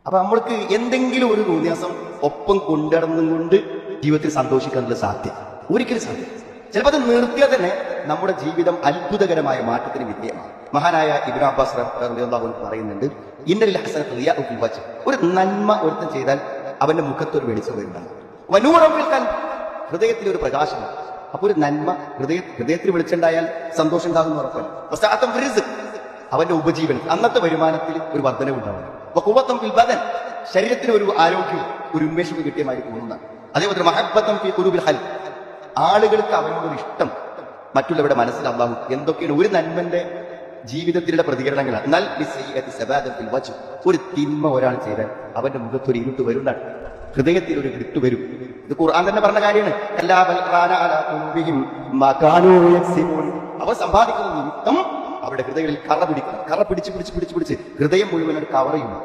അപ്പൊ നമ്മൾക്ക് എന്തെങ്കിലും ഒരു വ്യത്യാസം ഒപ്പം കൊണ്ടുനടന്നുകൊണ്ട് ജീവിതത്തിൽ സന്തോഷിക്കാനുള്ള സാധ്യത ഒരിക്കലും സാധ്യത. ചിലപ്പോൾ അത് നിർത്തിയാൽ തന്നെ നമ്മുടെ ജീവിതം അത്ഭുതകരമായ മാറ്റത്തിന് വിധേയമാണ്. മഹാനായ ഇബ്നു അബ്ബാസ് റളിയല്ലാഹു അൻഹു പറയുന്നുണ്ട്, ഇന്നൽ ഹസനത റിയാഉ ഫിൽ വജ്ഹ്. ഒരു നന്മ ഒരുത്തൻ ചെയ്താൽ അവന്റെ മുഖത്ത് ഒരു വെളിച്ചം വരുന്നുണ്ട്. വനൂറൻ ഫിൽ ഖൽബ്, ഹൃദയത്തിൽ ഒരു പ്രകാശമാണ്. അപ്പൊ ഒരു നന്മ ഹൃദയത്തിൽ വെളിച്ചുണ്ടായാൽ സന്തോഷം ഉണ്ടാകുന്ന ഉറപ്പല്ല. വസഅതൻ ഫിൽ റിസ്ഖ്, അവന്റെ ഉപജീവനം അന്നത്തെ വരുമാനത്തിൽ ഒരു വർധനവുണ്ടാവും. വഖുവതൻ ഫിൽ ബദൻ, ശരീരത്തിന് ഒരു ആരോഗ്യം ഒരു ഉന്മേഷം കിട്ടിയമായി തോന്നുന്നതാണ്. അതേപോലെ മഹബ്ബത്തൻ ഫീ ഖുലൂബിൽ ഖൽബ്, ആളുകൾക്ക് അവനോടൊരു ഇഷ്ടം മറ്റുള്ളവരുടെ മനസ്സിൽ അല്ലാഹു എന്തൊക്കെയാണ് ഒരു നന്മന്റെ ജീവിതത്തിലുള്ള പ്രതികരണങ്ങളാണ്. എന്നാൽ ഒരു തിന്മ ഒരാൾ ചെയ്താൽ അവന്റെ മുഖത്തൊരു ഇരുട്ട് വരുന്നതാണ്, ഹൃദയത്തിൽ ഒരു ഇരുട്ട് വരും. ഇത് ഖുർആൻ തന്നെ പറഞ്ഞ കാര്യമാണ്. അവർ സമ്പാദിക്കുന്ന നിമിത്തം അവരുടെ ഹൃദയങ്ങളിൽ കറ പിടിക്കണം. കറ പിടിച്ച് ഹൃദയം മുഴുവൻ കവർ ചെയ്യുന്നു.